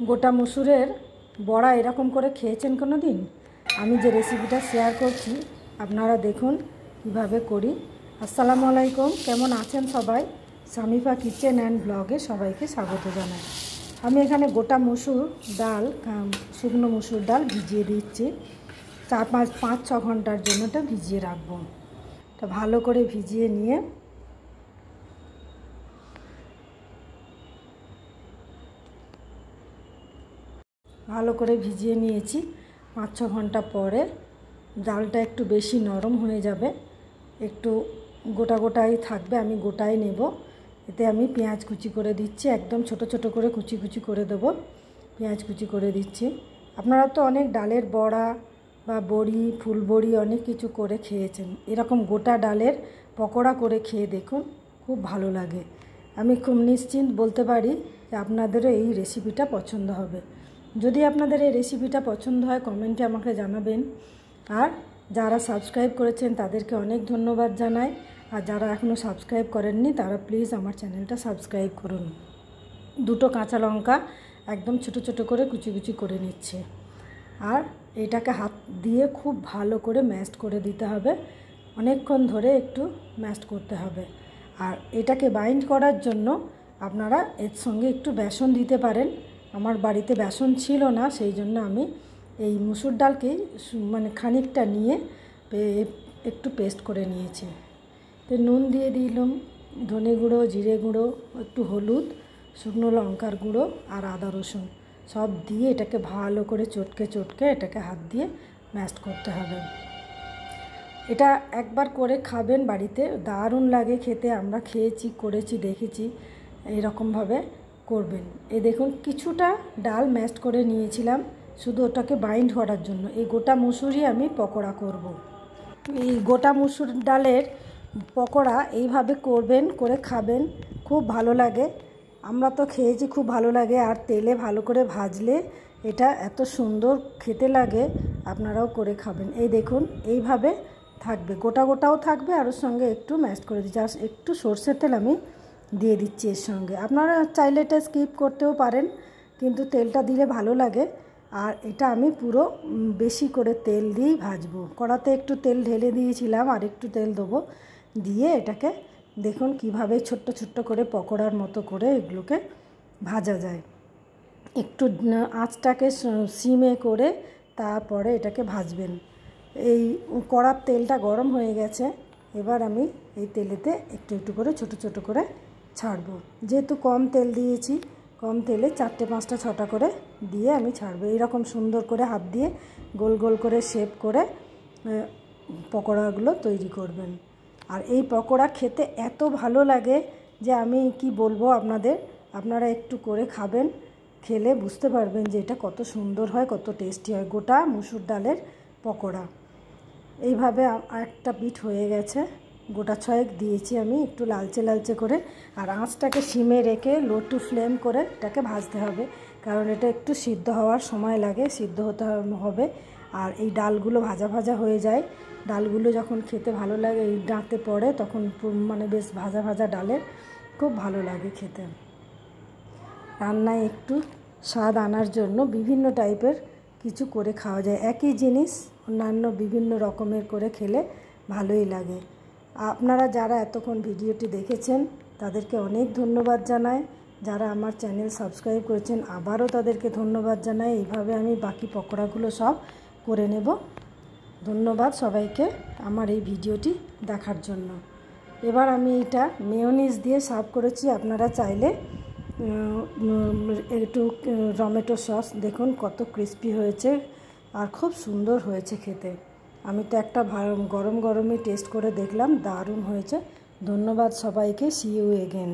গোটা মসুরের বড়া এরকম করে খেয়েছেন কোনো দিন? আমি যে রেসিপিটা শেয়ার করছি আপনারা দেখুন কিভাবে করি। আসসালামু আলাইকুম, কেমন আছেন সবাই? সামিফা কিচেন অ্যান্ড ব্লগে সবাইকে স্বাগত জানাই। আমি এখানে গোটা মসুর ডাল, শুকনো মসুর ডাল ভিজিয়ে দিচ্ছি। 4-5-6 ঘন্টার জন্য এটা ভিজিয়ে রাখবো। এটা ভালো করে ভিজিয়ে নিয়ে নিয়েছি। 5-6 ঘন্টা পরে ডালটা একটু বেশি নরম হয়ে যাবে, একটু গোটা গোটাই থাকবে, আমি গোটাই নেব। এতে আমি পেঁয়াজ কুচি করে দিচ্ছি, একদম ছোট ছোট করে কুচি কুচি করে দেবো। পেঁয়াজ কুচি করে দিচ্ছি। আপনারা তো অনেক ডালের বড়া বা বড়ি, ফুল বড়ি অনেক কিছু করে খেয়েছেন। এরকম গোটা ডালের পকোড়া করে খেয়ে দেখুন, খুব ভালো লাগে। আমি খুব নিশ্চিন্ত বলতে পারি যে আপনাদেরও এই রেসিপিটা পছন্দ হবে। যদি আপনাদের এই রেসিপিটা পছন্দ হয় কমেন্টে আমাকে জানাবেন। আর যারা সাবস্ক্রাইব করেছেন তাদেরকে অনেক ধন্যবাদ জানাই। আর যারা এখনও সাবস্ক্রাইব করেননি তারা প্লিজ আমার চ্যানেলটা সাবস্ক্রাইব করুন। 2 কাঁচা লঙ্কা একদম ছোট ছোট করে কুচি কুচি করে নিচ্ছে। আর এটাকে হাত দিয়ে খুব ভালো করে ম্যাশ করে দিতে হবে, অনেকক্ষণ ধরে একটু ম্যাশ করতে হবে। আর এটাকে বাইন্ড করার জন্য আপনারা এর সঙ্গে একটু বেসন দিতে পারেন। আমার বাড়িতে বেসন ছিল না, সেই জন্য আমি এই মুসুর ডালকেই খানিকটা নিয়ে একটু পেস্ট করে নিয়েছি। তো নুন দিয়ে দিলাম, ধনে গুঁড়ো, জিরে গুঁড়ো, একটু হলুদ, শুকনো লঙ্কার গুঁড়ো আর আদা রসুন সব দিয়ে এটাকে ভালো করে চটকে এটাকে হাত দিয়ে ম্যাশ করতে হবে। এটা একবার করে খাবেন বাড়িতে, দারুণ লাগে খেতে। আমরা খেয়েছি, করেছি, দেখেছি। এইরকমভাবে করবেন। এই দেখুন কিছুটা ডাল ম্যাশ করে নিয়েছিলাম শুধু ওটাকে বাইন্ড করার জন্য। এই গোটা মুসুরই আমি পকোড়া করব। এই গোটা মুসুর ডালের পকোড়া এইভাবে করবেন, করে খাবেন, খুব ভালো লাগে। আমরা তো খেয়েছি, খুব ভালো লাগে। আর তেলে ভালো করে ভাজলে এটা এত সুন্দর খেতে লাগে, আপনারাও করে খাবেন। এই দেখুন এইভাবে থাকবে, গোটা গোটাও থাকবে আর ওর সঙ্গে একটু ম্যাশ করে দিচ্ছি। আর একটু সরষের তেল আমি দিয়ে দিচ্ছি এর সঙ্গে। আপনারা চাইলে এটা স্কিপ করতেও পারেন, কিন্তু তেলটা দিলে ভালো লাগে। আর এটা আমি পুরো বেশি করে তেল দিয়েই ভাজবো। কড়াতে একটু তেল ঢেলে দিয়েছিলাম, আর একটু তেল দেবো। দিয়ে এটাকে দেখুন কিভাবে ছোট্ট ছোট্ট করে পকোড়ার মতো করে এগুলোকে ভাজা যায়। একটু আঁচটাকে সিমে করে তারপরে এটাকে ভাজবেন। এই কড়ার তেলটা গরম হয়ে গেছে, এবার আমি এই তেলেতে একটু একটু করে ছোট ছোট করে ছাড়বো। যেহেতু কম তেল দিয়েছি, কম তেলে 4-5-6টা করে দিয়ে আমি ছাড়বো। এইরকম সুন্দর করে হাত দিয়ে গোল গোল করে শেপ করে পকোড়াগুলো তৈরি করবেন। আর এই পকোড়া খেতে এত ভালো লাগে যে আমি কি বলবো আপনাদের। আপনারা একটু করে খাবেন, খেলে বুঝতে পারবেন যে এটা কত সুন্দর হয়, কত টেস্টি হয়। গোটা মুসুর ডালের পকোড়া এইভাবে একটা পিঠ হয়ে গেছে, গোটা 6 দিয়েছি আমি একটু লালচে লালচে করে। আর আঁচটাকে সিমে রেখে লো টু ফ্লেম করে এটাকে ভাজতে হবে, কারণ এটা একটু সিদ্ধ হওয়ার সময় লাগে, সিদ্ধ হতে হবে। আর এই ডালগুলো ভাজা ভাজা হয়ে যায়। ডালগুলো যখন খেতে ভালো লাগে, এই দাঁতে পড়ে, তখন বেশ ভাজা ভাজা ডালের খুব ভালো লাগে খেতে। রান্নায় একটু স্বাদ আনার জন্য বিভিন্ন টাইপের কিছু করে খাওয়া যায়। একই জিনিস অন্যান্য বিভিন্ন রকমের করে খেলে ভালোই লাগে। আপনারা যারা এতক্ষণ ভিডিওটি দেখেছেন তাদেরকে অনেক ধন্যবাদ জানাই। যারা আমার চ্যানেল সাবস্ক্রাইব করেছেন আবারও তাদেরকে ধন্যবাদ জানাই। এইভাবে আমি বাকি পকোড়াগুলো সব করে নেব। ধন্যবাদ সবাইকে আমার এই ভিডিওটি দেখার জন্য। এবার আমি এটা মেয়োনিজ দিয়ে সার্ভ করেছি। আপনারা চাইলে একটু টমেটো সস, দেখুন কত ক্রিস্পি হয়েছে আর খুব সুন্দর হয়েছে খেতে। আমি তো একটা গরম গরমই টেস্ট করে দেখলাম, দারুণ হয়েছে। ধন্যবাদ সবাইকে। See you again.